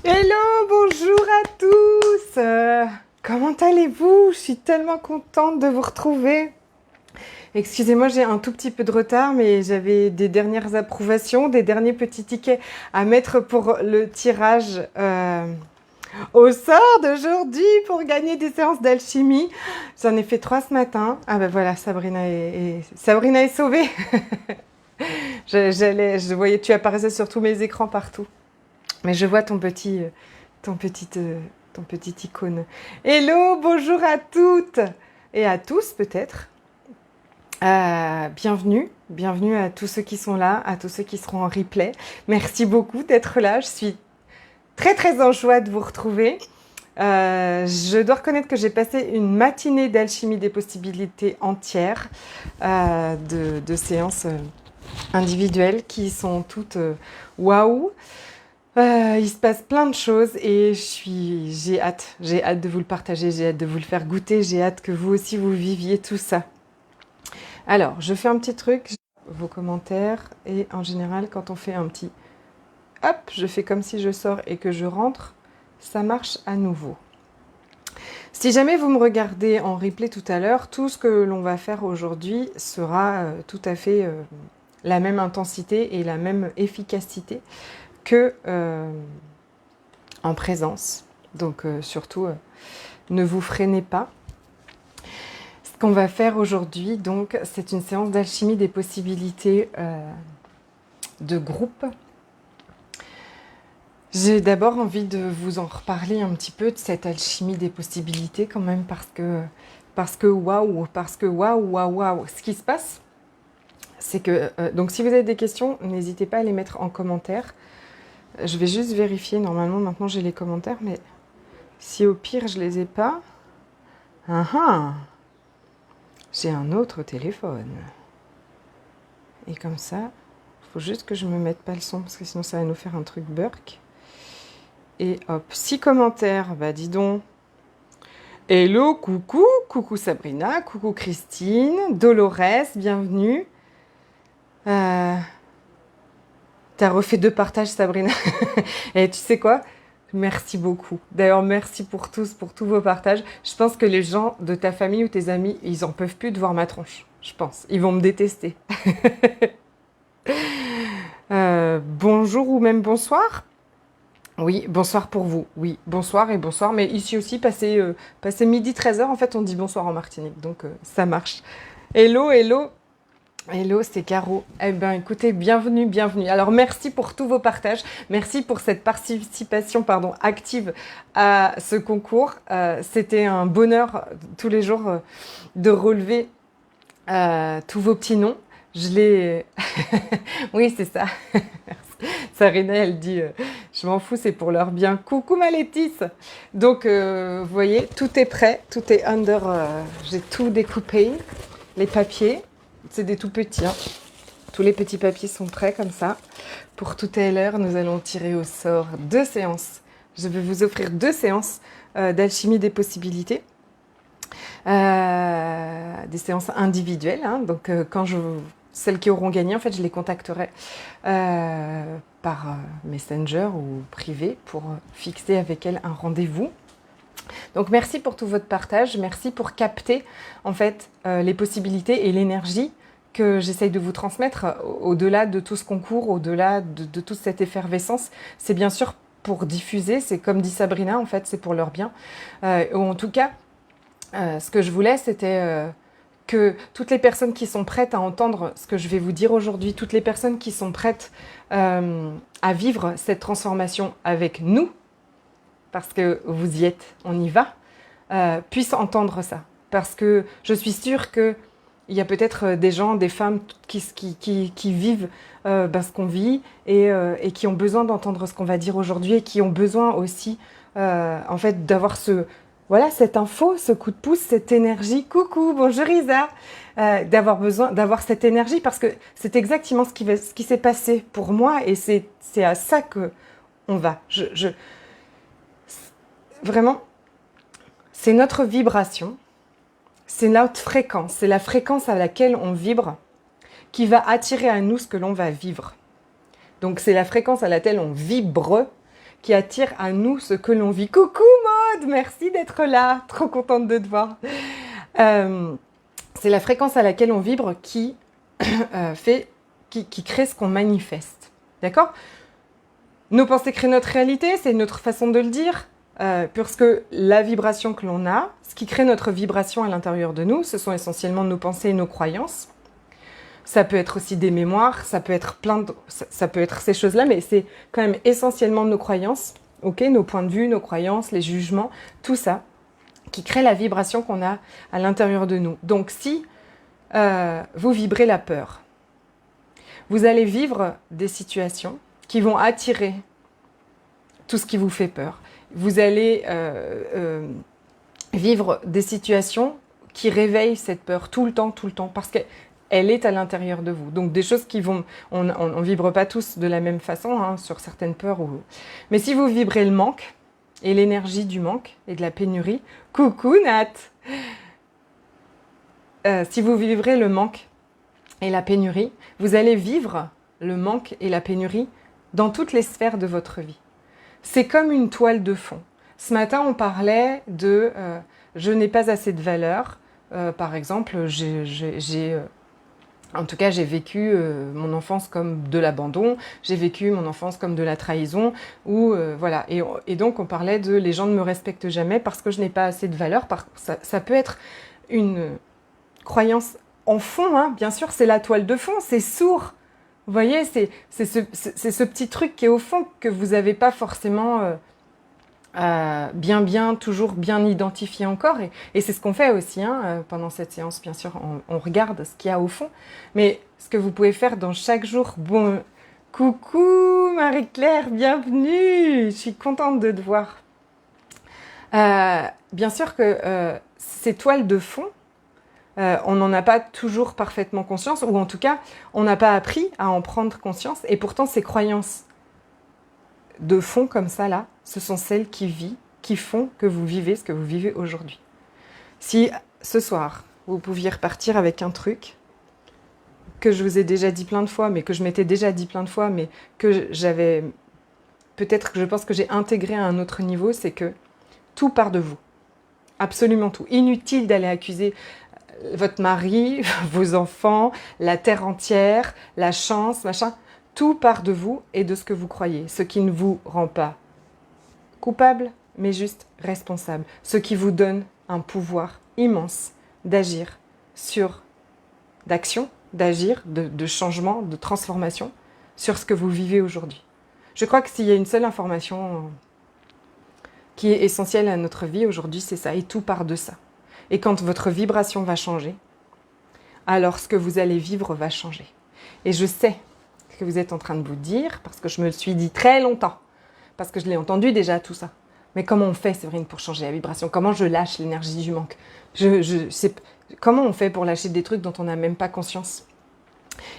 Hello, bonjour à tous. Comment allez-vous? Je suis tellement contente de vous retrouver. Excusez-moi, j'ai un tout petit peu de retard, mais j'avais des dernières approbations, des derniers petits tickets à mettre pour le tirage au sort d'aujourd'hui pour gagner des séances d'alchimie. J'en ai fait 3 ce matin. Ah ben voilà, Sabrina est sauvée. Je voyais, tu apparaissais sur tous mes écrans partout. Mais je vois ton petit, ton petit icône. Hello, bonjour à toutes et à tous peut-être. Bienvenue à tous ceux qui sont là, à tous ceux qui seront en replay. Merci beaucoup d'être là. Je suis très en joie de vous retrouver. Je dois reconnaître que j'ai passé une matinée d'alchimie des possibilités entière de séances individuelles qui sont toutes waouh. Il se passe plein de choses et j'ai hâte de vous le partager, j'ai hâte de vous le faire goûter, j'ai hâte que vous aussi vous viviez tout ça. Alors, je fais un petit truc, vos commentaires, et en général, quand on fait un petit hop, je fais comme si je sors et que je rentre, ça marche à nouveau. Si jamais vous me regardez en replay tout à l'heure, tout ce que l'on va faire aujourd'hui sera tout à fait la même intensité et la même efficacité que en présence. Donc surtout, ne vous freinez pas. Ce qu'on va faire aujourd'hui, donc, c'est une séance d'alchimie des possibilités de groupe. J'ai d'abord envie de vous en reparler un petit peu de cette alchimie des possibilités quand même parce que waouh. Ce qui se passe, c'est que donc si vous avez des questions, n'hésitez pas à les mettre en commentaire. Je vais juste vérifier, normalement maintenant j'ai les commentaires, mais si au pire je les ai pas, j'ai un autre téléphone. Et comme ça, il faut juste que je me mette pas le son, parce que sinon ça va nous faire un truc burk. Et hop, 6 commentaires, bah dis donc. Hello, coucou Sabrina, coucou Christine, Dolores, bienvenue. T'as refait 2 partages, Sabrina. Et tu sais quoi? Merci beaucoup. D'ailleurs, merci pour tous vos partages. Je pense que les gens de ta famille ou tes amis, ils en peuvent plus de voir ma tronche. Je pense. Ils vont me détester. Bonjour ou même bonsoir. Oui, bonsoir pour vous. Oui, bonsoir et bonsoir. Mais ici aussi, passé midi 13h, en fait, on dit bonsoir en Martinique. Donc, ça marche. Hello. Hello, c'est Caro. Eh bien, écoutez, bienvenue. Alors, merci pour tous vos partages. Merci pour cette participation active à ce concours. C'était un bonheur tous les jours de relever tous vos petits noms. Je l'ai... Oui, c'est ça. Sarina, elle dit je m'en fous, c'est pour leur bien. Coucou ma Laetice. Donc, vous voyez, tout est prêt. Tout est under... j'ai tout découpé. Les papiers. C'est des tout petits. Hein. Tous les petits papiers sont prêts comme ça. Pour tout à l'heure, nous allons tirer au sort 2 séances. Je vais vous offrir 2 séances d'alchimie des possibilités. Des séances individuelles. Hein. Donc, celles qui auront gagné, en fait, je les contacterai par Messenger ou privé pour fixer avec elles un rendez-vous. Donc merci pour tout votre partage, merci pour capter en fait les possibilités et l'énergie que j'essaye de vous transmettre au-delà de tout ce concours, au-delà de toute cette effervescence. C'est bien sûr pour diffuser, c'est comme dit Sabrina en fait, c'est pour leur bien. Ou en tout cas, ce que je voulais c'était que toutes les personnes qui sont prêtes à entendre ce que je vais vous dire aujourd'hui, toutes les personnes qui sont prêtes à vivre cette transformation avec nous, parce que vous y êtes, on y va, puissent entendre ça. Parce que je suis sûre qu'il y a peut-être des gens, des femmes qui vivent ce qu'on vit et qui ont besoin d'entendre ce qu'on va dire aujourd'hui et qui ont besoin aussi en fait d'avoir cette info, ce coup de pouce, cette énergie. Coucou, bonjour Isa. D'avoir cette énergie parce que c'est exactement ce qui s'est passé pour moi et c'est à ça que on va. Vraiment, c'est notre vibration, c'est notre fréquence, c'est la fréquence à laquelle on vibre qui va attirer à nous ce que l'on va vivre. Donc c'est la fréquence à laquelle on vibre qui attire à nous ce que l'on vit. Coucou Maud, merci d'être là, trop contente de te voir. C'est la fréquence à laquelle on vibre qui crée ce qu'on manifeste. D'accord ? Nos pensées créent notre réalité, c'est une autre façon de le dire, puisque la vibration que l'on a, ce qui crée notre vibration à l'intérieur de nous, ce sont essentiellement nos pensées et nos croyances. Ça peut être aussi des mémoires, ça peut être ça peut être ces choses-là, mais c'est quand même essentiellement nos croyances, okay, nos points de vue, nos croyances, les jugements, tout ça, qui crée la vibration qu'on a à l'intérieur de nous. Donc si vous vibrez la peur, vous allez vivre des situations qui vont attirer tout ce qui vous fait peur. Vous allez vivre des situations qui réveillent cette peur tout le temps, parce qu'elle est à l'intérieur de vous. Donc des choses qui vont... On ne vibre pas tous de la même façon hein, sur certaines peurs. Mais si vous vibrez le manque et l'énergie du manque et de la pénurie, coucou Nat, si vous vivrez le manque et la pénurie, vous allez vivre le manque et la pénurie dans toutes les sphères de votre vie. C'est comme une toile de fond. Ce matin, on parlait de je n'ai pas assez de valeur. Par exemple, en tout cas, j'ai vécu mon enfance comme de l'abandon, j'ai vécu mon enfance comme de la trahison, voilà. Et donc, on parlait de les gens ne me respectent jamais parce que je n'ai pas assez de valeur. Ça peut être une croyance en fond, hein, bien sûr, c'est la toile de fond, c'est sourd. Vous voyez, c'est ce petit truc qui est au fond que vous n'avez pas forcément toujours bien identifié encore. Et c'est ce qu'on fait aussi hein, pendant cette séance, bien sûr, on regarde ce qu'il y a au fond. Mais ce que vous pouvez faire dans chaque jour, bon, coucou Marie-Claire, bienvenue, je suis contente de te voir. Bien sûr que ces toiles de fond, on n'en a pas toujours parfaitement conscience, ou en tout cas, on n'a pas appris à en prendre conscience. Et pourtant, ces croyances de fond comme ça, là, ce sont celles qui font que vous vivez ce que vous vivez aujourd'hui. Si ce soir, vous pouviez repartir avec un truc que je vous ai déjà dit plein de fois, mais que je m'étais déjà dit plein de fois, mais que j'avais... Peut-être que je pense que j'ai intégré à un autre niveau, c'est que tout part de vous. Absolument tout. Inutile d'aller accuser votre mari, vos enfants, la terre entière, la chance, machin. Tout part de vous et de ce que vous croyez. Ce qui ne vous rend pas coupable, mais juste responsable. Ce qui vous donne un pouvoir immense d'agir d'action, d'agir, de changement, de transformation sur ce que vous vivez aujourd'hui. Je crois que s'il y a une seule information qui est essentielle à notre vie aujourd'hui, c'est ça. Et tout part de ça. Et quand votre vibration va changer, alors ce que vous allez vivre va changer. Et je sais ce que vous êtes en train de vous dire, parce que je me le suis dit très longtemps, parce que je l'ai entendu déjà tout ça. Mais comment on fait, Séverine, pour changer la vibration? Comment je lâche l'énergie du manque? Comment on fait pour lâcher des trucs dont on n'a même pas conscience?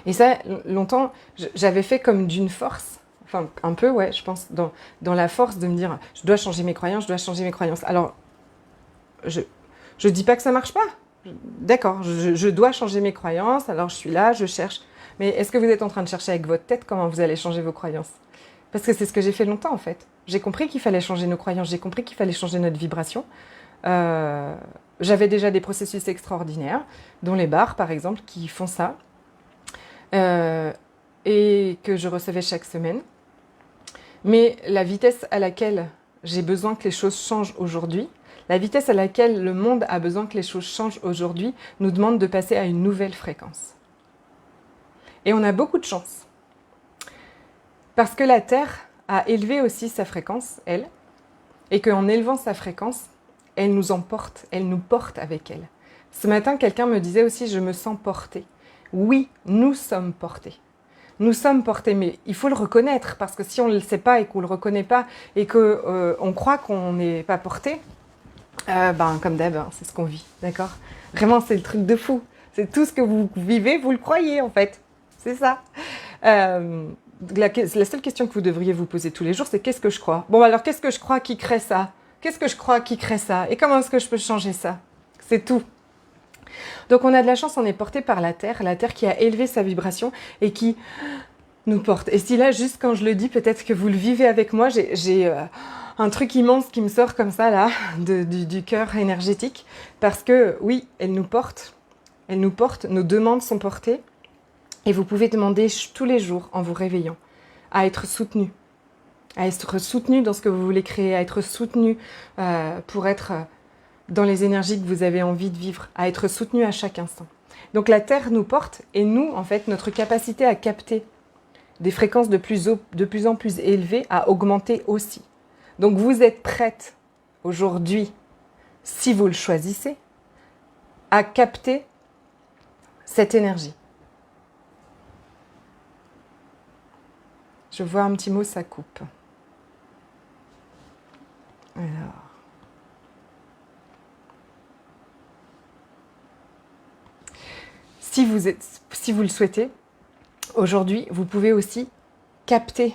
Et ça, longtemps, j'avais fait comme d'une force, enfin un peu, ouais, je pense, dans la force de me dire, je dois changer mes croyances, je dois changer mes croyances. Alors, je dis pas que ça marche pas. D'accord, je dois changer mes croyances, alors je suis là, je cherche. Mais est-ce que vous êtes en train de chercher avec votre tête comment vous allez changer vos croyances? Parce que c'est ce que j'ai fait longtemps en fait. J'ai compris qu'il fallait changer nos croyances, j'ai compris qu'il fallait changer notre vibration. J'avais déjà des processus extraordinaires, dont les bars par exemple, qui font ça. Et que je recevais chaque semaine. Mais la vitesse à laquelle j'ai besoin que les choses changent aujourd'hui, la vitesse à laquelle le monde a besoin que les choses changent aujourd'hui nous demande de passer à une nouvelle fréquence. Et on a beaucoup de chance. Parce que la Terre a élevé aussi sa fréquence, elle, et qu'en élevant sa fréquence, elle nous emporte, elle nous porte avec elle. Ce matin, quelqu'un me disait aussi « je me sens portée ». Oui, nous sommes portés. Nous sommes portés, mais il faut le reconnaître, parce que si on ne le sait pas et qu'on ne le reconnaît pas, et qu'on croit qu'on n'est pas porté, comme d'hab, c'est ce qu'on vit, d'accord? Vraiment, c'est le truc de fou. C'est tout ce que vous vivez, vous le croyez en fait. C'est ça. La seule question que vous devriez vous poser tous les jours, c'est qu'est-ce que je crois? Bon, alors qu'est-ce que je crois qui crée ça? Qu'est-ce que je crois qui crée ça? Et comment est-ce que je peux changer ça? C'est tout. Donc on a de la chance, on est porté par la Terre qui a élevé sa vibration et qui nous porte. Et si là, juste quand je le dis, peut-être que vous le vivez avec moi, j'ai un truc immense qui me sort comme ça, là, du cœur énergétique. Parce que, oui, elle nous porte. Elle nous porte, nos demandes sont portées. Et vous pouvez demander tous les jours, en vous réveillant, à être soutenu. À être soutenu dans ce que vous voulez créer, à être soutenu pour être dans les énergies que vous avez envie de vivre, à être soutenu à chaque instant. Donc la Terre nous porte et nous, en fait, notre capacité à capter des fréquences de plus en plus élevées a augmenté aussi. Donc vous êtes prête aujourd'hui, si vous le choisissez, à capter cette énergie. Je vois un petit mot, ça coupe. Alors. Si vous le souhaitez, aujourd'hui, vous pouvez aussi capter.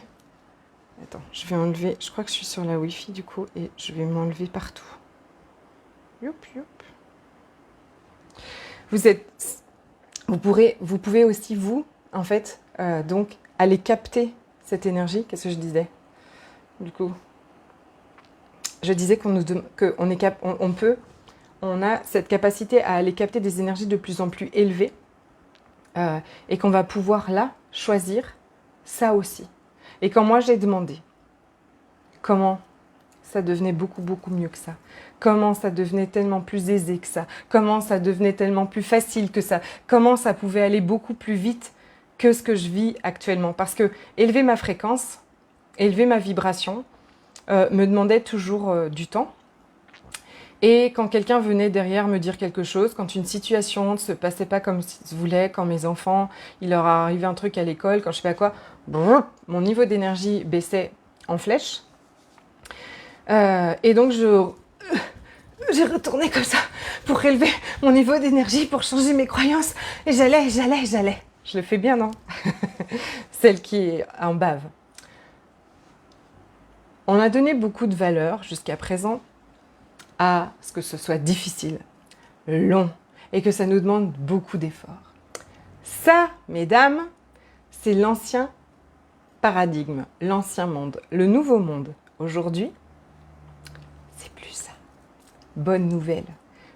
Attends, je vais enlever, je crois que je suis sur la Wi-Fi du coup, et je vais m'enlever partout. Youp, youp. Vous pouvez aussi, vous, en fait, donc, aller capter cette énergie. Qu'est-ce que je disais? Du coup, je disais on a cette capacité à aller capter des énergies de plus en plus élevées et qu'on va pouvoir là choisir ça aussi. Et quand moi j'ai demandé comment ça devenait beaucoup mieux que ça, comment ça devenait tellement plus aisé que ça, comment ça devenait tellement plus facile que ça, comment ça pouvait aller beaucoup plus vite que ce que je vis actuellement. Parce que élever ma fréquence, élever ma vibration me demandait toujours du temps. Et quand quelqu'un venait derrière me dire quelque chose, quand une situation ne se passait pas comme je voulais, quand mes enfants, il leur arrivait un truc à l'école, quand je sais pas quoi, mon niveau d'énergie baissait en flèche. Et donc j'ai retourné comme ça pour élever mon niveau d'énergie, pour changer mes croyances. Et j'allais. Je le fais bien, non? Celle qui est en bave. On a donné beaucoup de valeur jusqu'à présent à ce que ce soit difficile, long, et que ça nous demande beaucoup d'efforts. Ça, mesdames, c'est l'ancien paradigme, l'ancien monde. Le nouveau monde, aujourd'hui, c'est plus ça. Bonne nouvelle,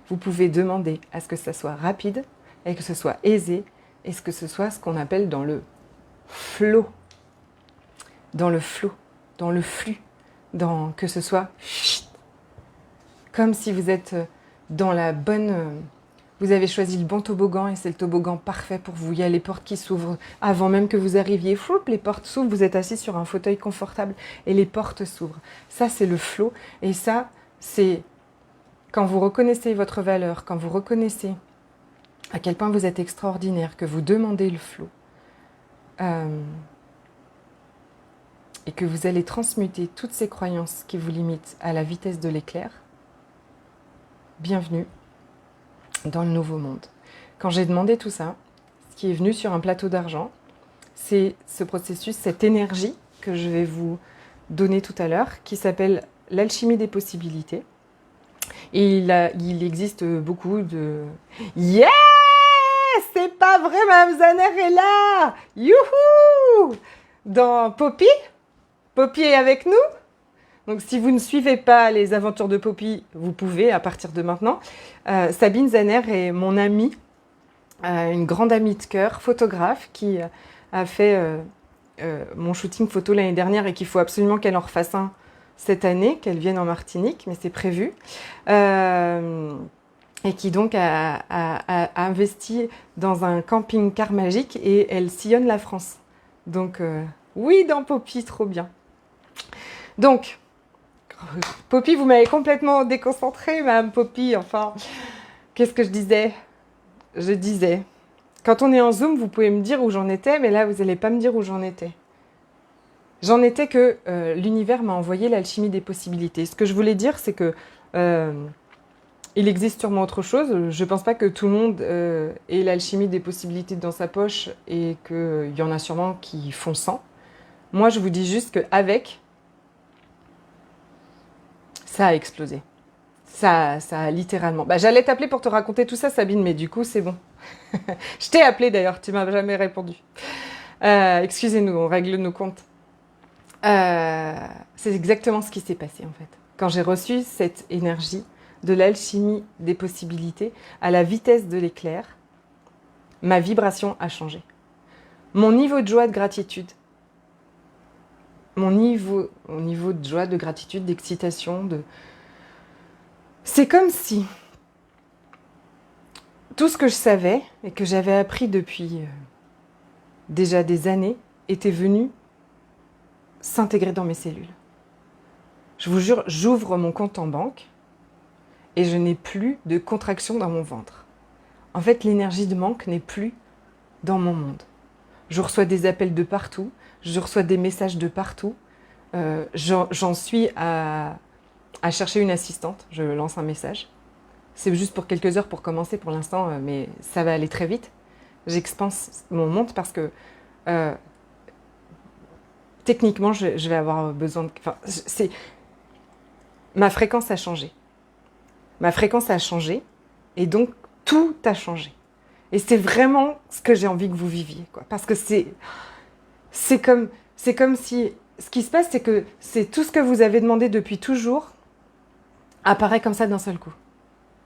vous pouvez demander à ce que ça soit rapide, et que ce soit aisé, et que ce soit ce qu'on appelle dans le flow. Dans le flow, dans le flux, que ce soit comme si vous êtes dans la bonne... Vous avez choisi le bon toboggan et c'est le toboggan parfait pour vous. Il y a les portes qui s'ouvrent avant même que vous arriviez. Floup, les portes s'ouvrent, vous êtes assis sur un fauteuil confortable et les portes s'ouvrent. Ça, c'est le flow. Et ça, c'est quand vous reconnaissez votre valeur, quand vous reconnaissez à quel point vous êtes extraordinaire, que vous demandez le flow. Et que vous allez transmuter toutes ces croyances qui vous limitent à la vitesse de l'éclair. Bienvenue dans le nouveau monde. Quand j'ai demandé tout ça, ce qui est venu sur un plateau d'argent, c'est ce processus, cette énergie que je vais vous donner tout à l'heure, qui s'appelle l'alchimie des possibilités. Et il existe beaucoup de... Yes! C'est pas vrai, Mme Zaner est là! Youhou! Dans Poppy est avec nous. Donc si vous ne suivez pas les aventures de Poppy, vous pouvez à partir de maintenant. Sabine Zaner est mon amie, une grande amie de cœur, photographe, qui a fait mon shooting photo l'année dernière et qu'il faut absolument qu'elle en refasse un cette année, qu'elle vienne en Martinique, mais c'est prévu. Et qui donc a investi dans un camping-car magique et elle sillonne la France. Donc oui, dans Poppy, trop bien. Donc, Poppy, vous m'avez complètement déconcentrée, Madame Poppy. Enfin, qu'est-ce que je disais? Je disais, quand on est en Zoom, vous pouvez me dire où j'en étais, mais là, vous n'allez pas me dire où j'en étais. J'en étais que l'univers m'a envoyé l'alchimie des possibilités. Ce que je voulais dire, c'est que il existe sûrement autre chose. Je ne pense pas que tout le monde ait l'alchimie des possibilités dans sa poche et qu'il y en a sûrement qui font sans. Moi, je vous dis juste qu'avec, ça a explosé. Ça a littéralement... j'allais t'appeler pour te raconter tout ça, Sabine, mais du coup, c'est bon. Je t'ai appelé d'ailleurs, tu m'as jamais répondu. Excusez-nous, on règle nos comptes. C'est exactement ce qui s'est passé en fait. Quand j'ai reçu cette énergie de l'alchimie des possibilités à la vitesse de l'éclair, ma vibration a changé. Mon niveau de joie, de gratitude, mon niveau de joie, de gratitude, d'excitation, c'est comme si tout ce que je savais et que j'avais appris depuis déjà des années était venu s'intégrer dans mes cellules. Je vous jure, j'ouvre mon compte en banque et je n'ai plus de contraction dans mon ventre. En fait, l'énergie de manque n'est plus dans mon monde. Je reçois des appels de partout, je reçois des messages de partout. J'en suis à chercher une assistante, je lance un message. C'est juste pour quelques heures pour commencer pour l'instant, mais ça va aller très vite. J'expanse mon monde parce que techniquement, je vais avoir besoin de... Ma fréquence a changé. Ma fréquence a changé et donc tout a changé. Et c'est vraiment ce que j'ai envie que vous viviez, quoi. Parce que c'est comme si... Ce qui se passe, c'est que c'est tout ce que vous avez demandé depuis toujours apparaît comme ça d'un seul coup.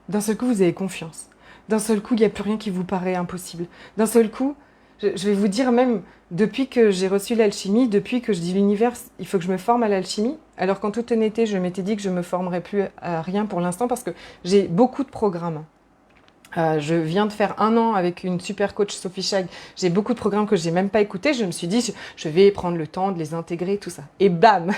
D'un seul coup, vous avez confiance. D'un seul coup, il n'y a plus rien qui vous paraît impossible. D'un seul coup, je vais vous dire même, depuis que j'ai reçu l'alchimie, depuis que je dis l'univers, il faut que je me forme à l'alchimie, alors qu'en toute honnêteté, je m'étais dit que je ne me formerais plus à rien pour l'instant parce que j'ai beaucoup de programmes. Je viens de faire 1 an avec une super coach Sophie Chag. J'ai beaucoup de programmes que je n'ai même pas écoutés. Je me suis dit, je vais prendre le temps de les intégrer, tout ça. Et bam,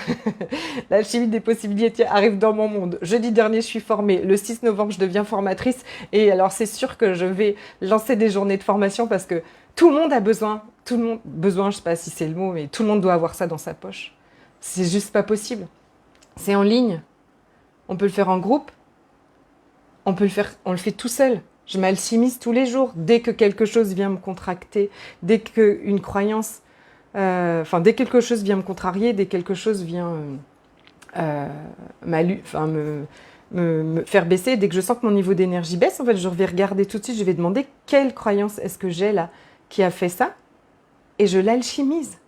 l'alchimie des possibilités arrive dans mon monde. Jeudi dernier, je suis formée. Le 6 novembre, je deviens formatrice. Et alors, c'est sûr que je vais lancer des journées de formation parce que tout le monde a besoin. Tout le monde, besoin, je ne sais pas si c'est le mot, mais tout le monde doit avoir ça dans sa poche. C'est juste pas possible. C'est en ligne. On peut le faire en groupe. On le fait tout seul. Je m'alchimise tous les jours. Dès que quelque chose vient me contracter, dès qu'une croyance, dès que quelque chose vient me contrarier, dès que quelque chose vient me faire baisser, dès que je sens que mon niveau d'énergie baisse, en fait, je vais regarder tout de suite, je vais demander quelle croyance est-ce que j'ai là qui a fait ça, et je l'alchimise.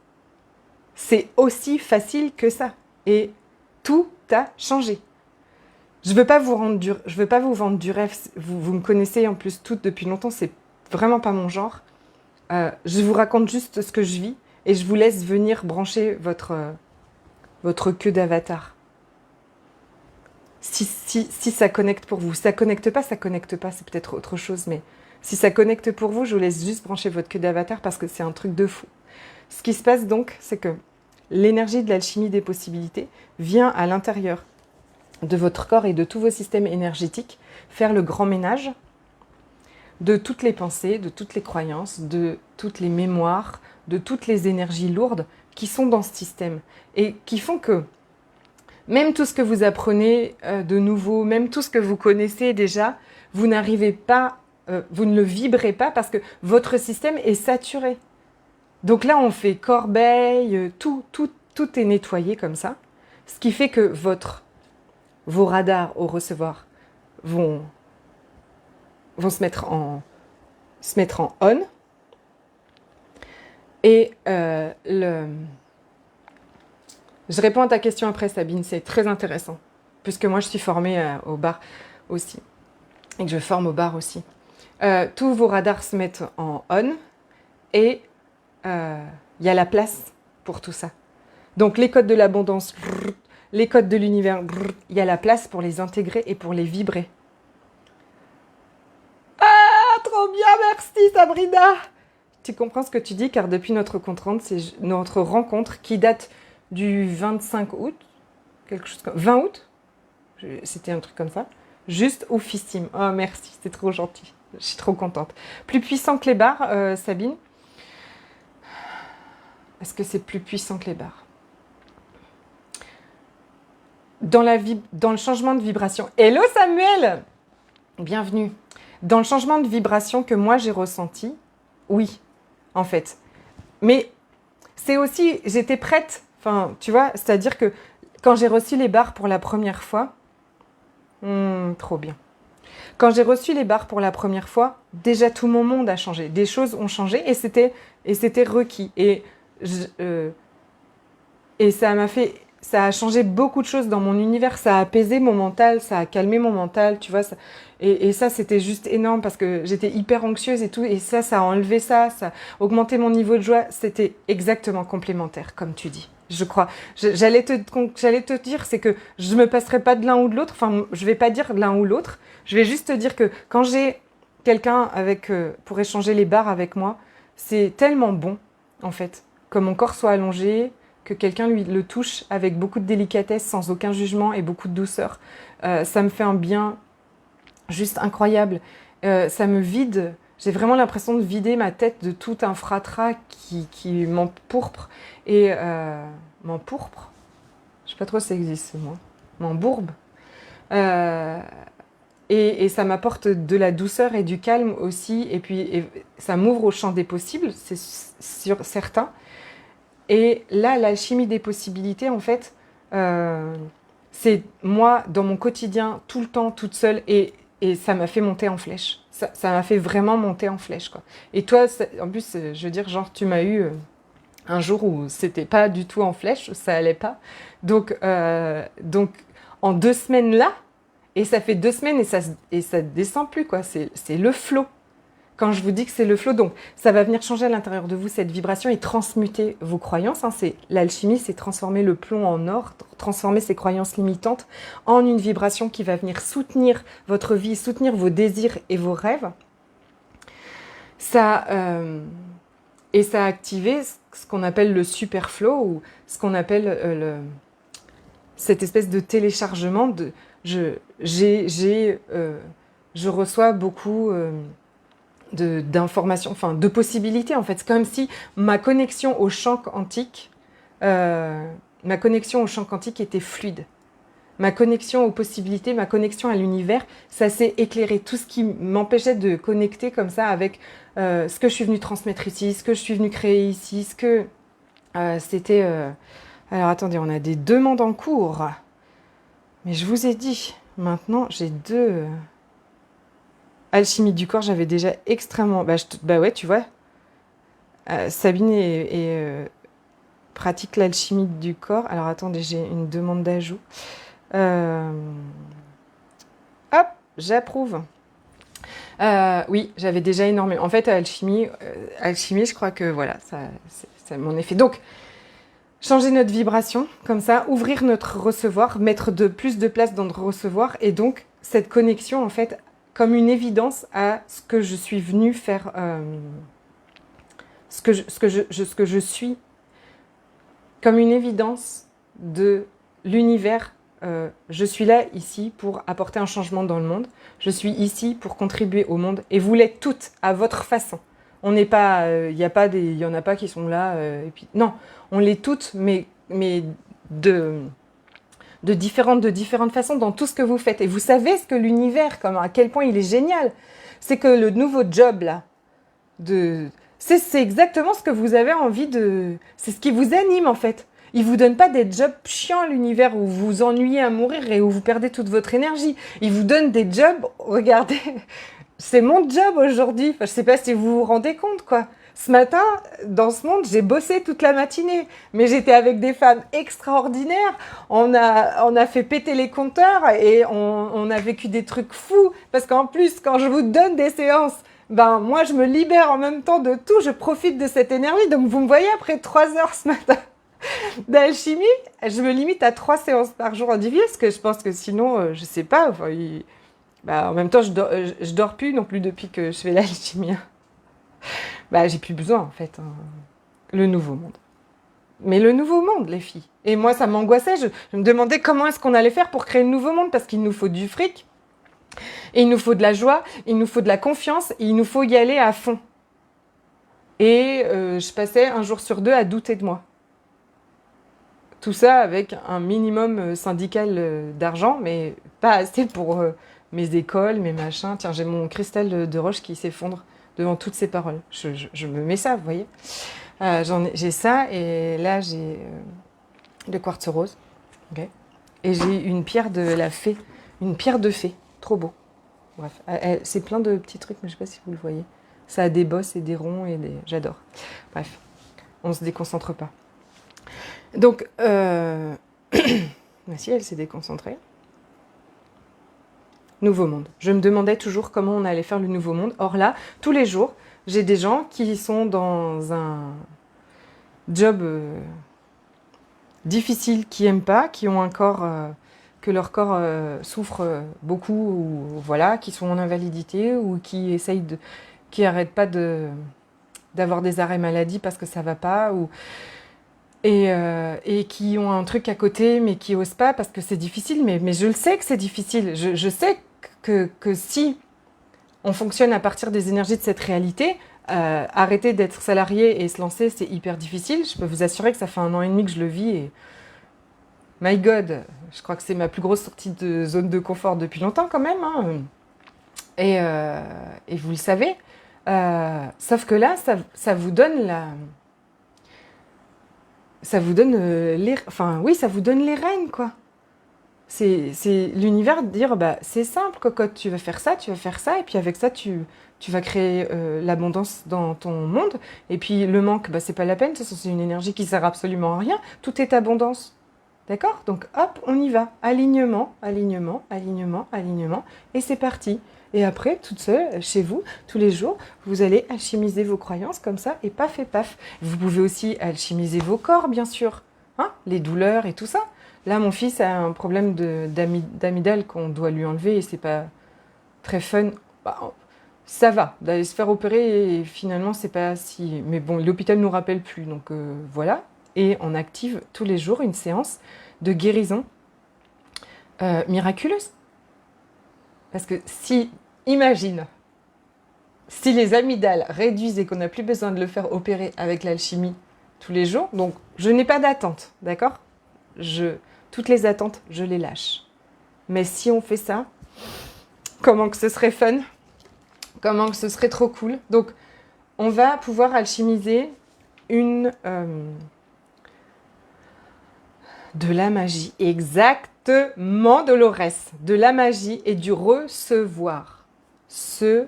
C'est aussi facile que ça. Et tout a changé. Je veux pas vous vendre du rêve. Vous me connaissez en plus toutes depuis longtemps. C'est vraiment pas mon genre. Je vous raconte juste ce que je vis et je vous laisse venir brancher votre queue d'avatar. Si ça connecte pour vous, ça connecte pas, c'est peut-être autre chose. Mais si ça connecte pour vous, je vous laisse juste brancher votre queue d'avatar parce que c'est un truc de fou. Ce qui se passe donc, c'est que l'énergie de l'alchimie des possibilités vient à l'intérieur de votre corps et de tous vos systèmes énergétiques, faire le grand ménage de toutes les pensées, de toutes les croyances, de toutes les mémoires, de toutes les énergies lourdes qui sont dans ce système et qui font que même tout ce que vous apprenez de nouveau, même tout ce que vous connaissez déjà, vous n'arrivez pas, vous ne le vibrez pas parce que votre système est saturé. Donc là, on fait corbeille, tout est nettoyé comme ça, ce qui fait que vos radars au recevoir vont se mettre en on. Et je réponds à ta question après, Sabine, c'est très intéressant. Puisque moi, je suis formée au bar aussi. Et que je forme au bar aussi. Tous vos radars se mettent en on. Et il y a la place pour tout ça. Donc, les codes de l'abondance... Les codes de l'univers, il y a la place pour les intégrer et pour les vibrer. Ah, trop bien, merci Sabrina. Tu comprends ce que tu dis, car depuis notre rencontre qui date du 25 août, quelque chose comme 20 août, c'était un truc comme ça, juste oufissime. Oh merci, c'est trop gentil, je suis trop contente. Plus puissant que les barres, Sabine. Est-ce que c'est plus puissant que les barres ? Dans le changement de vibration. Hello Samuel! Bienvenue. Dans le changement de vibration que moi j'ai ressenti, oui, en fait. Mais c'est aussi, j'étais prête, enfin, tu vois, c'est-à-dire que quand j'ai reçu les barres pour la première fois, trop bien. Quand j'ai reçu les barres pour la première fois, déjà tout mon monde a changé. Des choses ont changé et c'était requis. Et ça a changé beaucoup de choses dans mon univers. Ça a apaisé mon mental, ça a calmé mon mental, tu vois. Et ça, c'était juste énorme parce que j'étais hyper anxieuse et tout. Et ça a enlevé ça, ça a augmenté mon niveau de joie. C'était exactement complémentaire, comme tu dis. Je crois. J'allais te dire, c'est que je me passerai pas de l'un ou de l'autre. Enfin, je vais pas dire l'un ou l'autre. Je vais juste te dire que quand j'ai quelqu'un pour échanger les barres avec moi, c'est tellement bon, en fait, que mon corps soit allongé, que quelqu'un lui le touche avec beaucoup de délicatesse, sans aucun jugement et beaucoup de douceur. Ça me fait un bien juste incroyable. Ça me vide. J'ai vraiment l'impression de vider ma tête de tout un fratras qui m'empourpre. Et m'empourpre. Je sais pas trop si ça existe ce mot. M'embourbe. Et ça m'apporte de la douceur et du calme aussi. Et puis ça m'ouvre au champ des possibles, c'est certain. Et là, l'alchimie des possibilités, en fait, c'est moi, dans mon quotidien, tout le temps, toute seule, et ça m'a fait monter en flèche. Ça m'a fait vraiment monter en flèche, quoi. Et toi, en plus, je veux dire, genre, tu m'as eu un jour où c'était pas du tout en flèche, ça allait pas. Donc en 2 semaines là, et ça fait 2 semaines et ça descend plus, quoi. C'est le flow. Quand je vous dis que c'est le flow, donc ça va venir changer à l'intérieur de vous cette vibration et transmuter vos croyances. Hein. L'alchimie, c'est transformer le plomb en or, transformer ces croyances limitantes en une vibration qui va venir soutenir votre vie, soutenir vos désirs et vos rêves. Et ça a activé ce qu'on appelle le super flow ou ce qu'on appelle cette espèce de téléchargement. Je reçois beaucoup d'informations, enfin de possibilités en fait. C'est comme si ma connexion au champ quantique, était fluide. Ma connexion aux possibilités, ma connexion à l'univers, ça s'est éclairé. Tout ce qui m'empêchait de connecter comme ça avec ce que je suis venue transmettre ici, ce que je suis venue créer ici, ce que c'était... Alors attendez, on a des demandes en cours. Mais je vous ai dit, maintenant j'ai 2... Alchimie du corps, j'avais déjà extrêmement... Bah ouais, tu vois. Sabine pratique l'alchimie du corps. Alors attendez, j'ai une demande d'ajout. Hop, j'approuve. Oui, j'avais déjà énormément. En fait, alchimie, je crois que voilà, c'est mon effet. Donc, changer notre vibration, comme ça, ouvrir notre recevoir, mettre plus de place dans notre recevoir, et donc cette connexion, en fait, comme une évidence à ce que je suis venue faire, ce que je suis, comme une évidence de l'univers. Je suis là, ici, pour apporter un changement dans le monde. Je suis ici pour contribuer au monde. Et vous l'êtes toutes, à votre façon. On n'est pas... Il y en a pas qui sont là... et puis, non, on l'est toutes, mais de différentes façons dans tout ce que vous faites. Et vous savez ce que l'univers, à quel point il est génial. C'est que le nouveau job, là, c'est exactement ce que vous avez envie de... C'est ce qui vous anime, en fait. Il vous donne pas des jobs chiants, l'univers, où vous vous ennuyez à mourir et où vous perdez toute votre énergie. Il vous donne des jobs, regardez, c'est mon job aujourd'hui. Enfin, je sais pas si vous vous rendez compte, quoi. Ce matin, dans ce monde, j'ai bossé toute la matinée. Mais j'étais avec des femmes extraordinaires. On a fait péter les compteurs et on a vécu des trucs fous. Parce qu'en plus, quand je vous donne des séances, moi, je me libère en même temps de tout. Je profite de cette énergie. Donc, vous me voyez après 3 heures ce matin d'alchimie, je me limite à 3 séances par jour individuelles, parce que je pense que sinon, je sais pas, enfin, en même temps, je dors plus non plus depuis que je fais l'alchimie. J'ai plus besoin, en fait. Hein. Le nouveau monde. Mais le nouveau monde, les filles. Et moi, ça m'angoissait. Je me demandais comment est-ce qu'on allait faire pour créer le nouveau monde, parce qu'il nous faut du fric, et il nous faut de la joie, il nous faut de la confiance, et il nous faut y aller à fond. Et je passais 1 jour sur 2 à douter de moi. Tout ça avec un minimum syndical d'argent, mais pas assez pour mes écoles, mes machins. Tiens, j'ai mon cristal de roche qui s'effondre devant toutes ces paroles. Je me mets ça, vous voyez. J'ai ça, et là, j'ai le quartz rose. Okay. Et j'ai une pierre de la fée, une pierre de fée. Trop beau. Bref, c'est plein de petits trucs, mais je ne sais pas si vous le voyez. Ça a des bosses et des ronds et des... J'adore. Bref, on ne se déconcentre pas. Donc, si, elle s'est déconcentrée. Nouveau monde. Je me demandais toujours comment on allait faire le nouveau monde. Or là, tous les jours, j'ai des gens qui sont dans un job difficile, qui n'aiment pas, qui ont un corps... que leur corps souffre beaucoup, ou voilà, qui sont en invalidité, ou qui essayent de... qui n'arrêtent pas d'avoir des arrêts maladie parce que ça va pas, ou... et qui ont un truc à côté, mais qui n'osent pas parce que c'est difficile, mais je le sais que c'est difficile. Je sais que si on fonctionne à partir des énergies de cette réalité, arrêter d'être salarié et se lancer, c'est hyper difficile. Je peux vous assurer que ça fait 1 an et demi que je le vis et my God, je crois que c'est ma plus grosse sortie de zone de confort depuis longtemps quand même. Hein. Et vous le savez. Sauf que là, ça vous donne la... Ça vous donne les... Enfin, oui, ça vous donne les rênes, quoi. C'est l'univers de dire, bah, c'est simple, cocotte, tu vas faire ça, et puis avec ça, tu vas créer l'abondance dans ton monde. Et puis le manque, bah, c'est pas la peine, de toute façon, c'est une énergie qui sert absolument à rien. Tout est abondance. D'accord? Donc hop, on y va. Alignement, alignement, alignement, alignement. Et c'est parti. Et après, toute seule, chez vous, tous les jours, vous allez alchimiser vos croyances comme ça, et paf et paf. Vous pouvez aussi alchimiser vos corps, bien sûr. Hein, les douleurs et tout ça. Là, mon fils a un problème d'amygdale qu'on doit lui enlever et c'est pas très fun. Bah, ça va, d'aller se faire opérer et finalement, c'est pas si... Mais bon, l'hôpital nous rappelle plus, donc voilà. Et on active tous les jours une séance de guérison miraculeuse. Parce que imagine, si les amygdales réduisent et qu'on n'a plus besoin de le faire opérer avec l'alchimie tous les jours, donc je n'ai pas d'attente, d'accord? Toutes les attentes, je les lâche. Mais si on fait ça, comment que ce serait fun? Comment que ce serait trop cool? Donc, on va pouvoir alchimiser de la magie. Exactement, Dolores. De la magie et du recevoir. C'est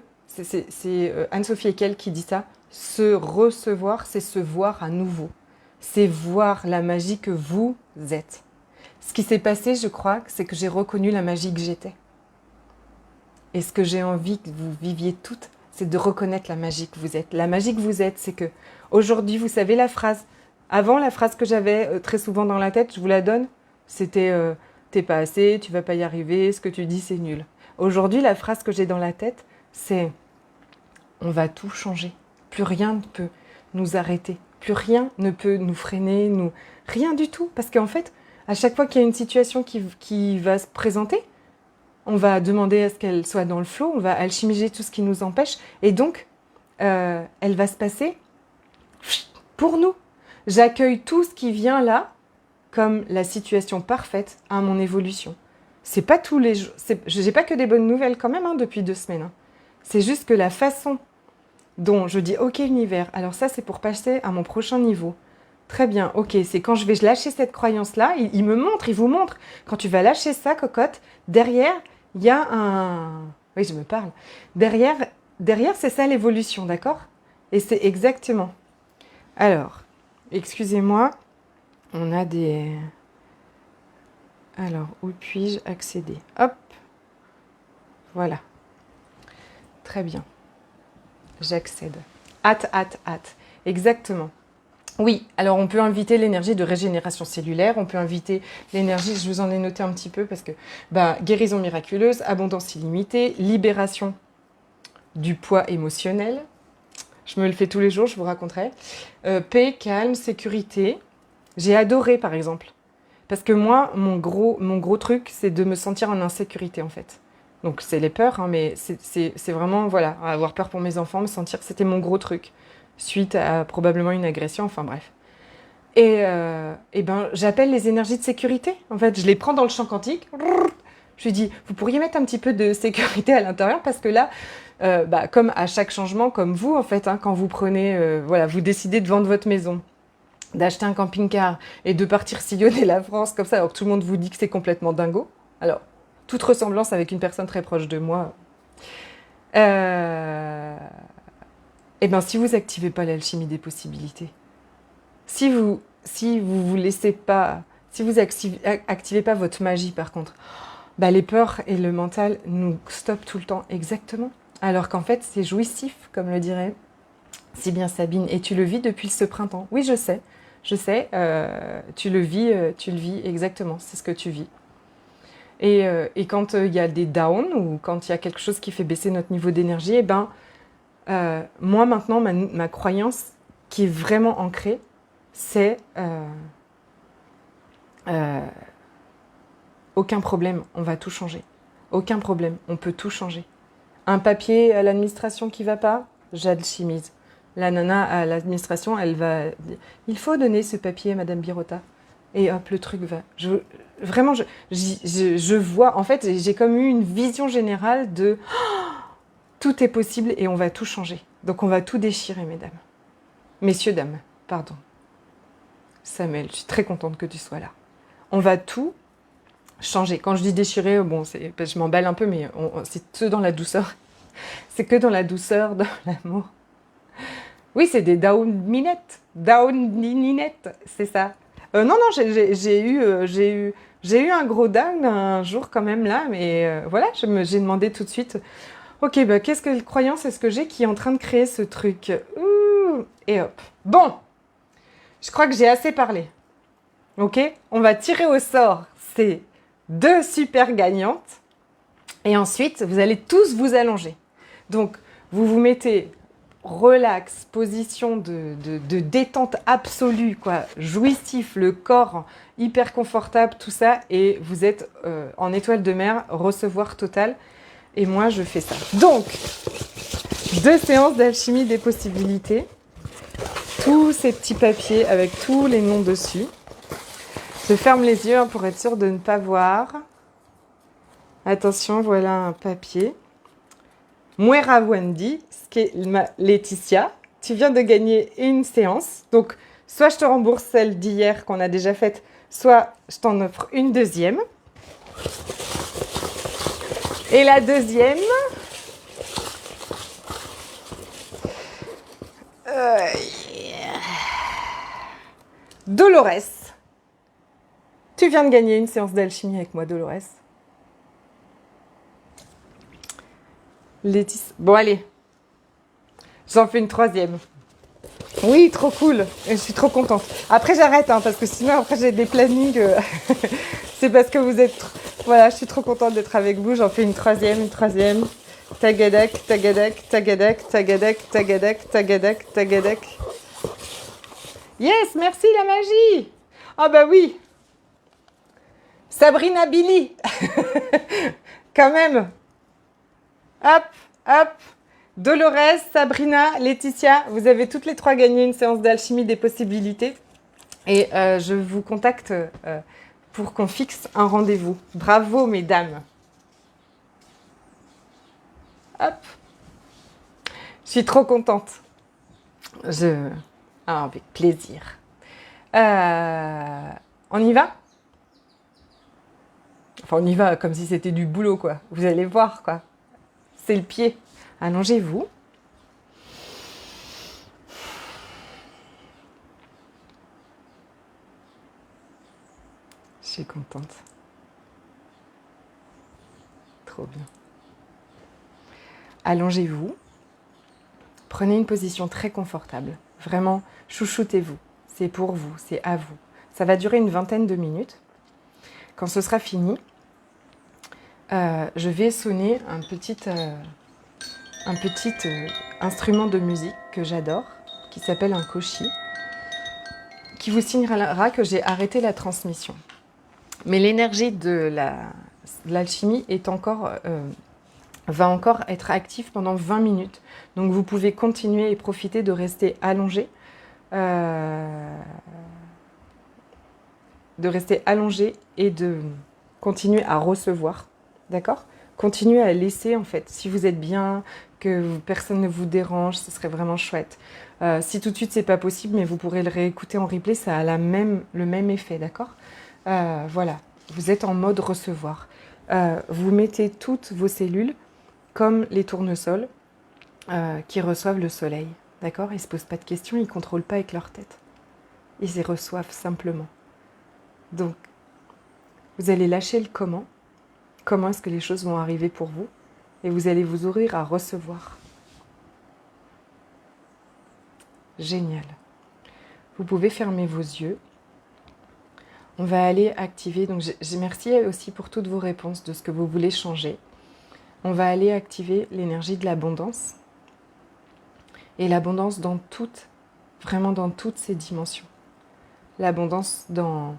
Anne-Sophie Eckel qui dit ça. Se recevoir, c'est se voir à nouveau. C'est voir la magie que vous êtes. Ce qui s'est passé, je crois, c'est que j'ai reconnu la magie que j'étais. Et ce que j'ai envie que vous viviez toutes, c'est de reconnaître la magie que vous êtes. La magie que vous êtes, c'est que aujourd'hui, vous savez la phrase. Avant, la phrase que j'avais très souvent dans la tête, je vous la donne, c'était t'es pas assez, tu vas pas y arriver, ce que tu dis, c'est nul. Aujourd'hui, la phrase que j'ai dans la tête, c'est on va tout changer. Plus rien ne peut nous arrêter. Plus rien ne peut nous freiner, rien du tout. Parce qu'en fait, à chaque fois qu'il y a une situation qui va se présenter, on va demander à ce qu'elle soit dans le flot, on va alchimiser tout ce qui nous empêche, et donc, elle va se passer pour nous. J'accueille tout ce qui vient là comme la situation parfaite à mon évolution. C'est pas tous les jours, j'ai pas que des bonnes nouvelles quand même depuis 2 semaines. Hein. C'est juste que la façon dont je dis ok univers, alors ça c'est pour passer à mon prochain niveau. Très bien, ok, c'est quand je vais lâcher cette croyance-là, il me montre, il vous montre. Quand tu vas lâcher ça, cocotte, derrière, il y a un... Oui, je me parle. Derrière c'est ça l'évolution, d'accord? Et c'est exactement. Alors, excusez-moi, on a des... Alors, où puis-je accéder? Hop, voilà. Très bien. J'accède. Hâte. Exactement. Oui, alors on peut inviter l'énergie de régénération cellulaire, on peut inviter l'énergie, je vous en ai noté un petit peu parce que guérison miraculeuse, abondance illimitée, libération du poids émotionnel. Je me le fais tous les jours, je vous raconterai. Paix, calme, sécurité. J'ai adoré par exemple. Parce que moi, mon gros truc, c'est de me sentir en insécurité en fait. Donc c'est les peurs, hein, mais c'est vraiment, voilà, avoir peur pour mes enfants, me sentir que c'était mon gros truc. Suite à probablement une agression, enfin bref. Et j'appelle les énergies de sécurité. En fait, je les prends dans le champ quantique. Je lui dis, vous pourriez mettre un petit peu de sécurité à l'intérieur parce que là, comme à chaque changement, comme vous en fait, hein, quand vous prenez, vous décidez de vendre votre maison, d'acheter un camping-car et de partir sillonner la France comme ça, alors que tout le monde vous dit que c'est complètement dingo. Alors, toute ressemblance avec une personne très proche de moi, Eh bien, si vous n'activez pas l'alchimie des possibilités, si vous vous laissez pas, si vous activez pas votre magie par contre, bah, les peurs et le mental nous stoppent tout le temps, exactement. Alors qu'en fait, c'est jouissif, comme le dirait si bien Sabine. Et tu le vis depuis ce printemps. Oui, je sais, tu le vis exactement, c'est ce que tu vis. Et quand il y a des downs ou quand il y a quelque chose qui fait baisser notre niveau d'énergie, eh ben, moi maintenant, ma croyance qui est vraiment ancrée, c'est aucun problème, on va tout changer. Aucun problème, on peut tout changer. Un papier à l'administration qui ne va pas, j'alchimise. La nana à l'administration, elle va dire « Il faut donner ce papier à Madame Birota ». Et hop, le truc va. Vraiment, je vois, en fait, j'ai comme eu une vision générale de tout est possible et on va tout changer. Donc on va tout déchirer, mesdames. Messieurs, dames, pardon. Samuel, je suis très contente que tu sois là. On va tout changer. Quand je dis déchirer, bon, je m'emballe un peu, mais c'est que dans la douceur. C'est que dans la douceur, dans l'amour. Oui, c'est des down minettes, c'est ça. Non, j'ai eu un gros down un jour quand même là, mais voilà, j'ai demandé tout de suite, ok, bah, quelle croyance est-ce que j'ai qui est en train de créer ce truc? Ouh, et hop. Bon, je crois que j'ai assez parlé. Ok, on va tirer au sort ces 2 super gagnantes. Et ensuite, vous allez tous vous allonger. Donc, vous vous mettez relax, position de détente absolue, quoi, jouissif, le corps hyper confortable, tout ça. Et vous êtes en étoile de mer, recevoir total. Et moi, je fais ça. Donc, 2 séances d'alchimie des possibilités. Tous ces petits papiers avec tous les noms dessus. Je ferme les yeux pour être sûre de ne pas voir. Attention, voilà un papier. Muera Wendy, Laetitia, tu viens de gagner une séance. Donc, soit je te rembourse celle d'hier qu'on a déjà faite, soit je t'en offre une deuxième. Et la deuxième... Dolores. Tu viens de gagner une séance d'alchimie avec moi, Dolores. Laetitia. Bon, allez. J'en fais une troisième. Oui, trop cool. Je suis trop contente. Après, j'arrête, hein, parce que sinon, après, j'ai des plannings. C'est parce que vous êtes... Voilà, je suis trop contente d'être avec vous. J'en fais une troisième. Tagadak, tagadak, tagadak, tagadak, tagadak, tagadak, tagadak. Yes, merci la magie. Ah bah oui. Sabrina Billy. Quand même. Hop, hop. Dolores, Sabrina, Laetitia, vous avez toutes les 3 gagné une séance d'alchimie des possibilités. Et je vous contacte pour qu'on fixe un rendez-vous. Bravo, mesdames. Hop. Je suis trop contente. Avec plaisir. On y va? Enfin, on y va comme si c'était du boulot, quoi. Vous allez voir, quoi. C'est le pied. Allongez-vous. Je suis contente. Trop bien. Allongez-vous. Prenez une position très confortable. Vraiment, chouchoutez-vous. C'est pour vous, c'est à vous. Ça va durer une 20aine de minutes. Quand ce sera fini, je vais sonner un petit instrument de musique que j'adore, qui s'appelle un koshi, qui vous signalera que j'ai arrêté la transmission. Mais l'énergie de l'alchimie va encore être active pendant 20 minutes. Donc vous pouvez continuer et profiter de rester allongé. Et de continuer à recevoir. D'accord ? Continuez à laisser, en fait. Si vous êtes bien, que personne ne vous dérange, ce serait vraiment chouette. Si tout de suite, c'est pas possible, mais vous pourrez le réécouter en replay, ça a le même effet, d'accord ? Voilà, vous êtes en mode recevoir. Vous mettez toutes vos cellules comme les tournesols qui reçoivent le soleil. D'accord? Ils ne se posent pas de questions, ils ne contrôlent pas avec leur tête. Ils y reçoivent simplement. Donc, vous allez lâcher le comment. Comment est-ce que les choses vont arriver pour vous? Et vous allez vous ouvrir à recevoir. Génial. Vous pouvez fermer vos yeux. On va aller activer, donc je merci aussi pour toutes vos réponses de ce que vous voulez changer. On va aller activer l'énergie de l'abondance. Et l'abondance dans toutes, vraiment dans toutes ses dimensions. L'abondance dans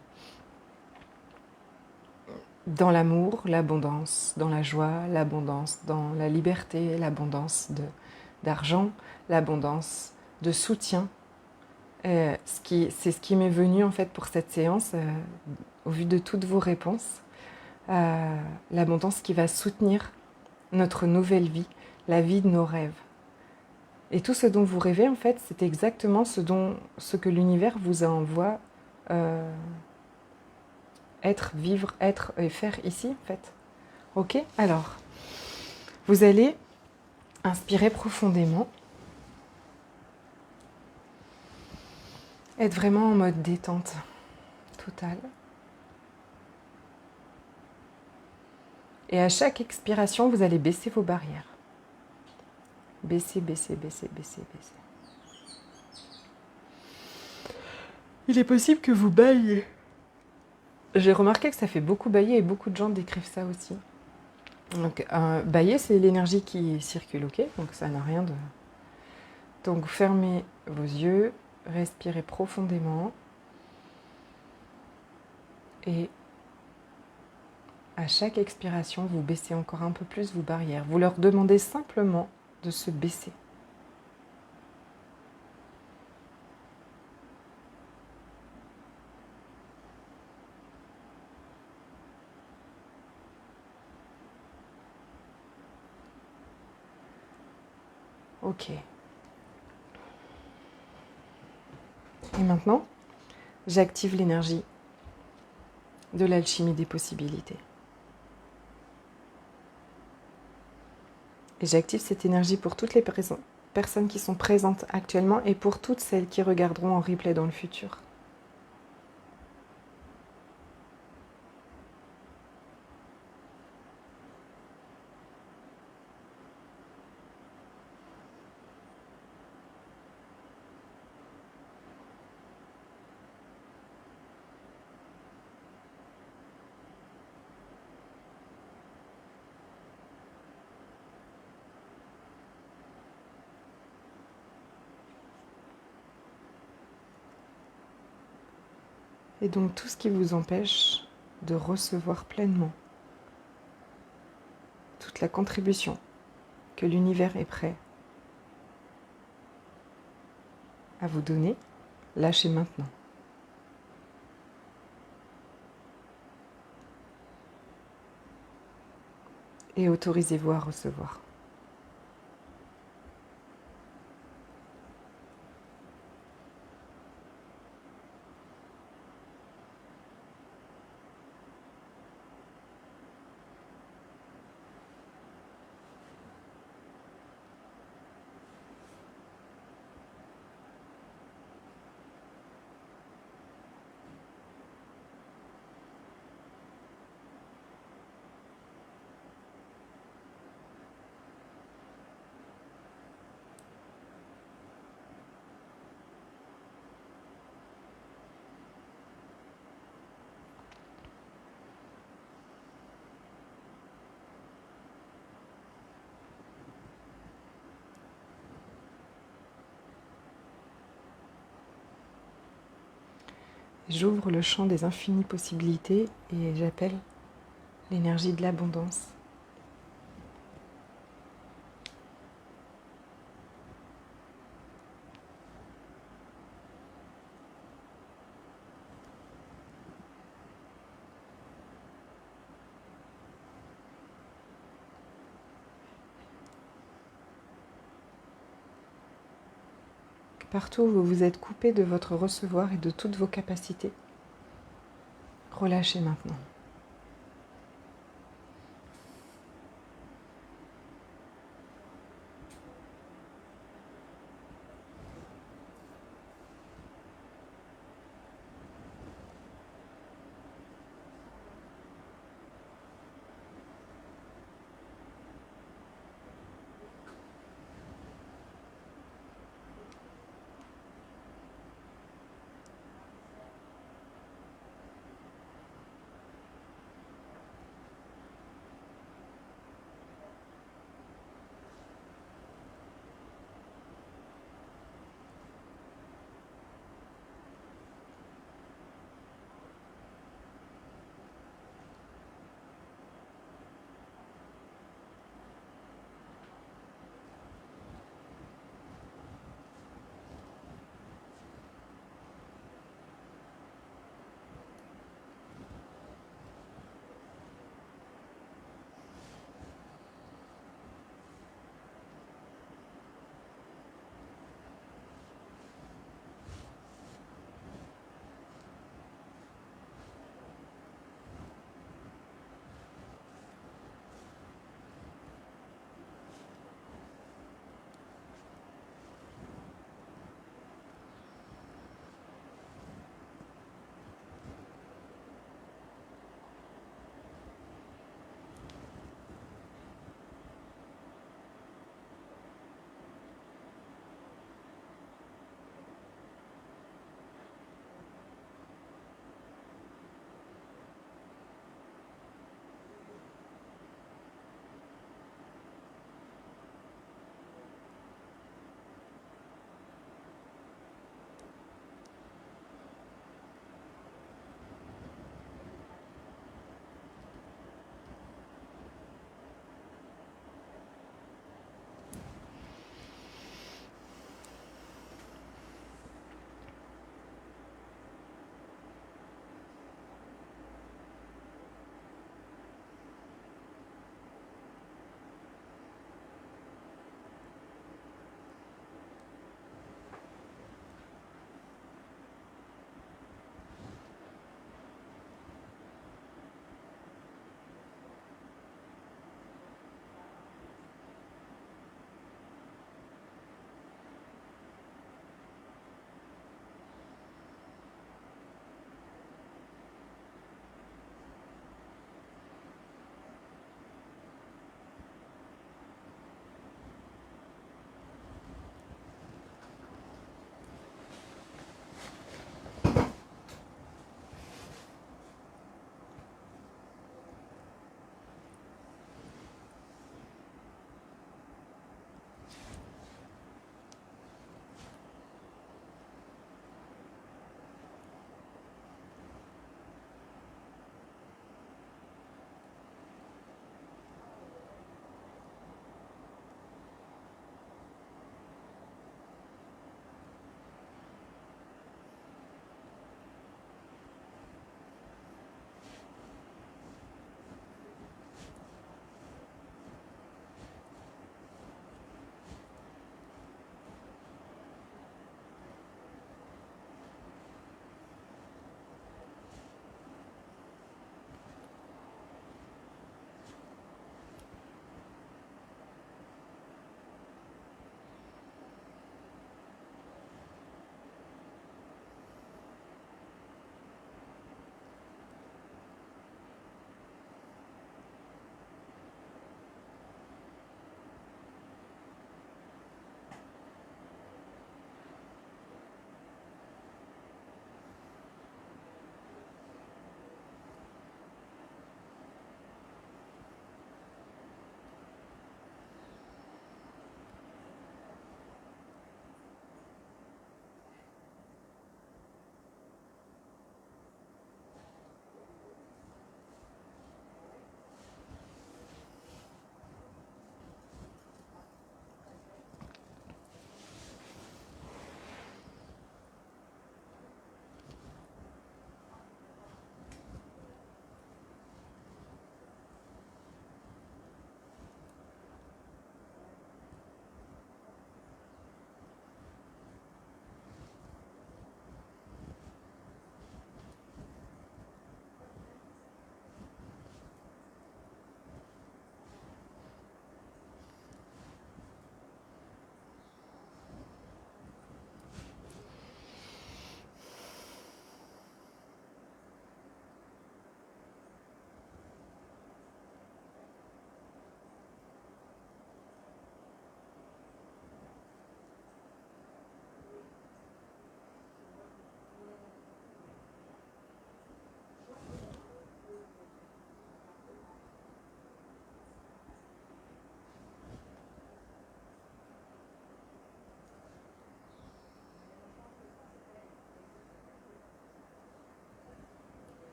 l'amour, l'abondance dans la joie, l'abondance dans la liberté, l'abondance d'argent, l'abondance de soutien. C'est ce qui m'est venu en fait pour cette séance, au vu de toutes vos réponses. L'abondance qui va soutenir notre nouvelle vie, la vie de nos rêves. Et tout ce dont vous rêvez, en fait, c'est exactement ce que l'univers vous envoie être, vivre, être et faire ici, en fait. Ok? Alors, vous allez inspirer profondément. Être vraiment en mode détente totale. Et à chaque expiration, vous allez baisser vos barrières. Baisser, baisser, baisser, baisser, baisser. Il est possible que vous baillez. J'ai remarqué que ça fait beaucoup bailler et beaucoup de gens décrivent ça aussi. Donc, bailler, c'est l'énergie qui circule, ok? Donc ça n'a rien de... Donc fermez vos yeux, respirez profondément. Et à chaque expiration, vous baissez encore un peu plus vos barrières. Vous leur demandez simplement de se baisser. Ok. Et maintenant, j'active l'énergie de l'alchimie des possibilités. Et j'active cette énergie pour toutes les personnes qui sont présentes actuellement et pour toutes celles qui regarderont en replay dans le futur. Et donc tout ce qui vous empêche de recevoir pleinement toute la contribution que l'univers est prêt à vous donner, lâchez maintenant. Et autorisez-vous à recevoir. J'ouvre le champ des infinies possibilités et j'appelle l'énergie de l'abondance. Partout où vous vous êtes coupé de votre recevoir et de toutes vos capacités, relâchez maintenant.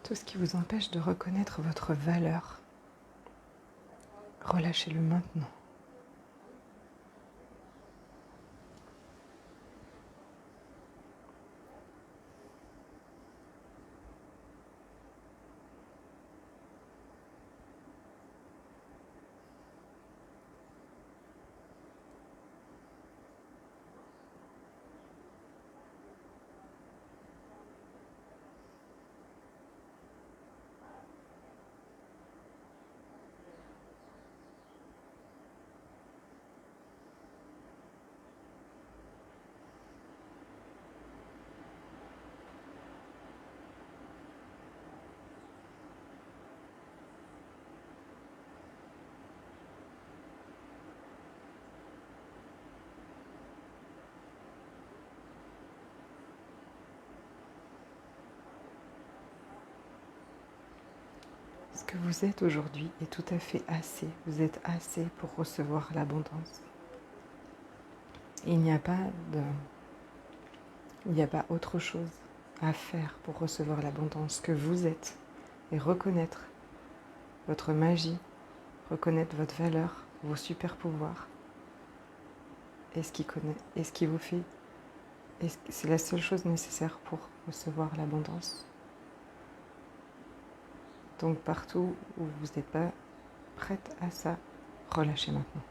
Tout ce qui vous empêche de reconnaître votre valeur, relâchez-le maintenant. Ce que vous êtes aujourd'hui est tout à fait assez. Vous êtes assez pour recevoir l'abondance. Il n'y a pas autre chose à faire pour recevoir l'abondance que vous êtes et reconnaître votre magie, reconnaître votre valeur, vos super pouvoirs et ce qui vous fait. Et c'est la seule chose nécessaire pour recevoir l'abondance. Donc partout où vous n'êtes pas prête à ça, relâchez maintenant.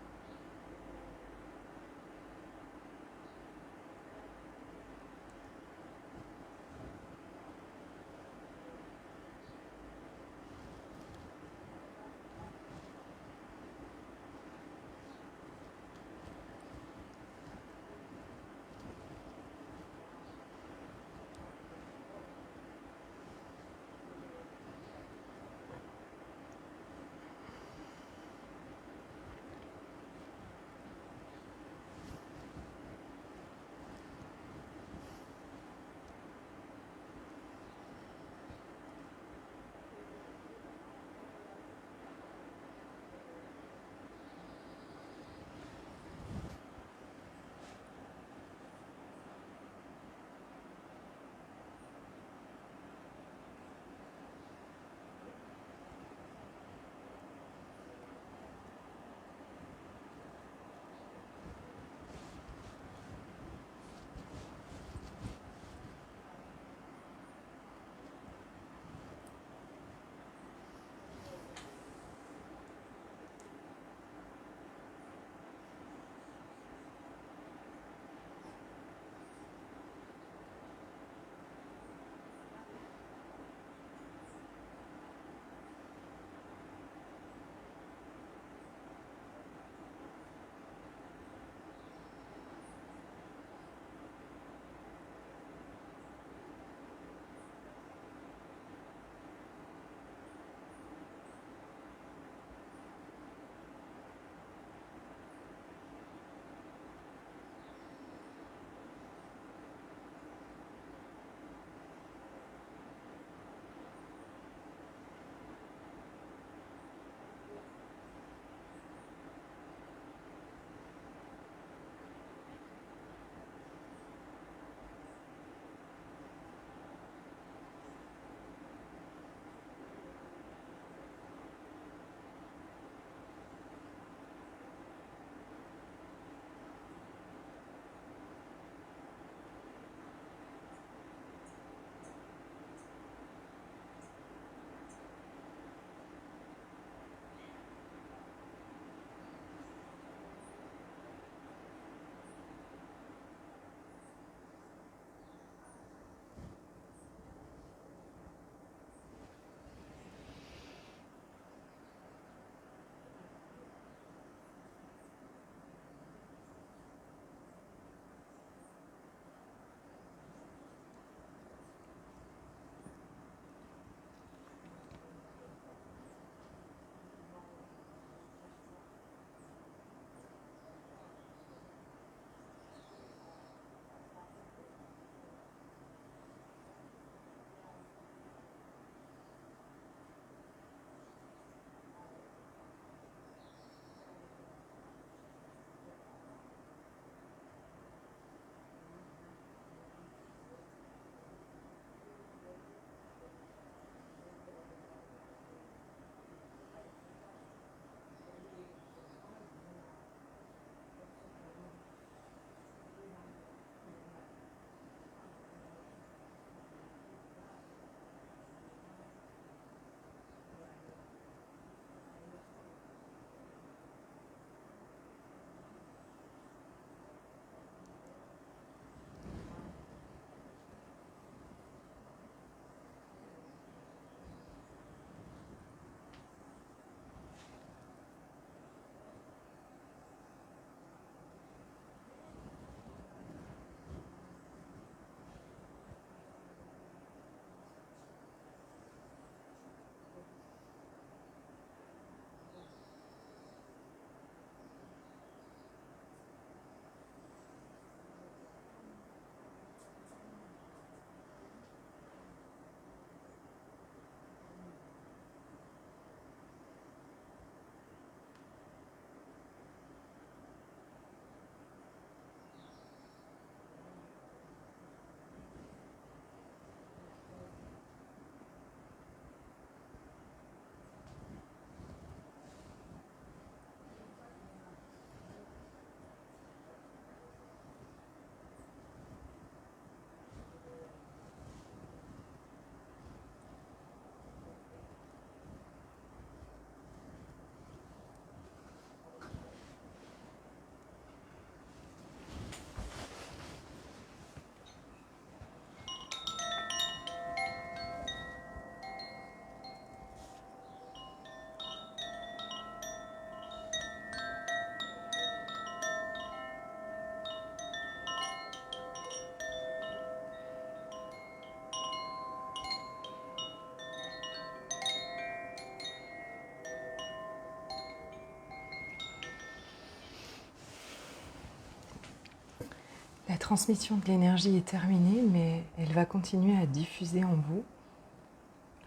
La transmission de l'énergie est terminée, mais elle va continuer à diffuser en vous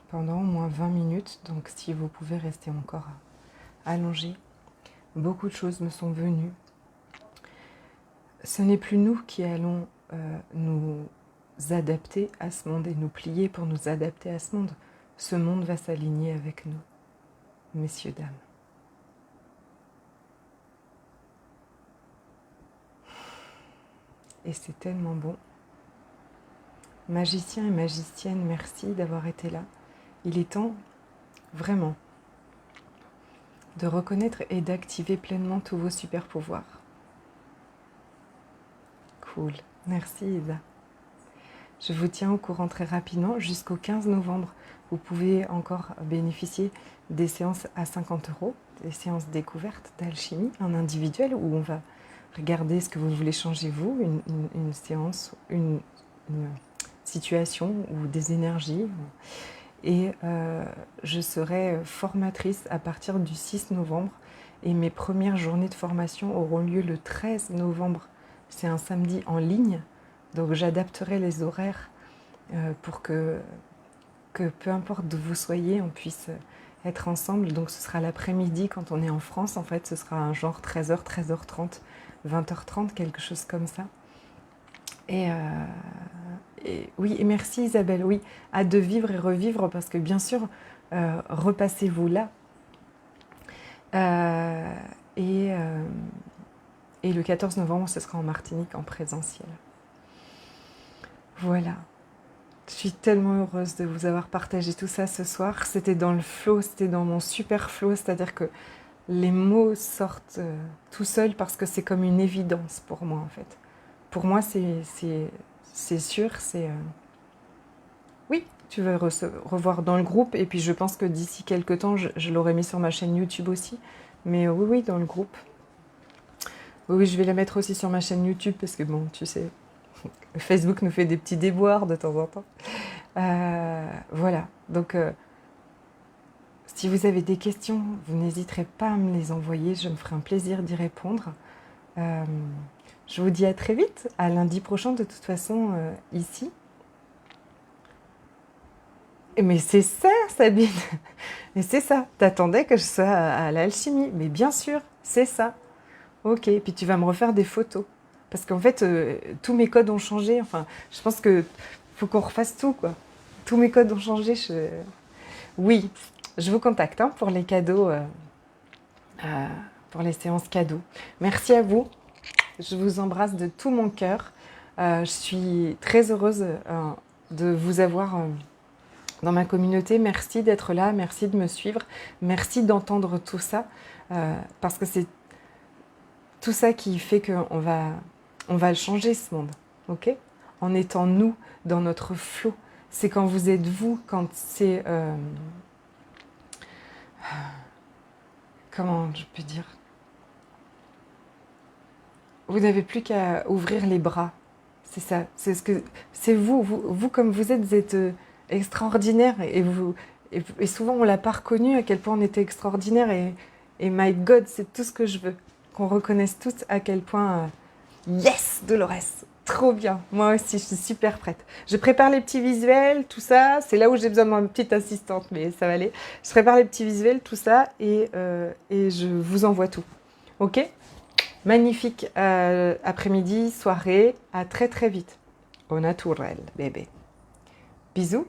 pendant au moins 20 minutes. Donc si vous pouvez rester encore allongé, beaucoup de choses me sont venues. Ce n'est plus nous qui allons nous adapter à ce monde et nous plier pour nous adapter à ce monde. Ce monde va s'aligner avec nous, messieurs, dames. Et c'est tellement bon. Magiciens et magiciennes, merci d'avoir été là. Il est temps, vraiment, de reconnaître et d'activer pleinement tous vos super pouvoirs. Cool. Merci Isa. Je vous tiens au courant très rapidement. Jusqu'au 15 novembre, vous pouvez encore bénéficier des séances à 50 €, des séances découvertes d'alchimie en individuel où on va regarder ce que vous voulez changer vous, une séance, une situation ou des énergies. Et je serai formatrice à partir du 6 novembre et mes premières journées de formation auront lieu le 13 novembre. C'est un samedi en ligne, donc j'adapterai les horaires pour que peu importe d'où vous soyez, on puisse être ensemble. Donc ce sera l'après-midi quand on est en France, en fait ce sera un genre 13h, 13h30, 20h30, quelque chose comme ça. Et oui, et merci Isabelle, oui, hâte de vivre et revivre parce que bien sûr, repassez-vous là. Et le 14 novembre, ce sera en Martinique en présentiel. Voilà. Je suis tellement heureuse de vous avoir partagé tout ça ce soir. C'était dans le flow, c'était dans mon super flow, c'est-à-dire que les mots sortent tout seuls parce que c'est comme une évidence pour moi en fait. Pour moi, c'est sûr, c'est... Oui, tu vas revoir dans le groupe et puis je pense que d'ici quelques temps, je l'aurai mis sur ma chaîne YouTube aussi. Mais oui, dans le groupe. Oui, je vais la mettre aussi sur ma chaîne YouTube parce que bon, tu sais, Facebook nous fait des petits déboires de temps en temps. Voilà, donc si vous avez des questions, vous n'hésiterez pas à me les envoyer, je me ferai un plaisir d'y répondre. Je vous dis à très vite, à lundi prochain de toute façon, ici. Mais c'est ça, Sabine. Mais c'est ça. T'attendais que je sois à l'alchimie. Mais bien sûr, c'est ça. Ok, puis tu vas me refaire des photos. Parce qu'en fait, tous mes codes ont changé. Enfin, je pense que faut qu'on refasse tout, quoi. Tous mes codes ont changé. Oui, je vous contacte hein, pour les cadeaux, pour les séances cadeaux. Merci à vous. Je vous embrasse de tout mon cœur. Je suis très heureuse de vous avoir dans ma communauté. Merci d'être là, merci de me suivre, merci d'entendre tout ça, parce que c'est tout ça qui fait qu'on va le changer ce monde, ok? En étant nous, dans notre flot. C'est quand vous êtes vous, quand c'est... comment je peux dire? Vous n'avez plus qu'à ouvrir les bras. C'est ça. C'est vous comme vous êtes extraordinaire et souvent on l'a pas reconnu à quel point on était extraordinaire et my God, c'est tout ce que je veux. Qu'on reconnaisse tous à quel point yes, Dolores, trop bien. Moi aussi, je suis super prête. Je prépare les petits visuels, tout ça. C'est là où j'ai besoin de ma petite assistante, mais ça va aller. Je prépare les petits visuels, tout ça et je vous envoie tout. Ok? Magnifique après-midi, soirée, à très très vite. Au naturel, bébé. Bisous.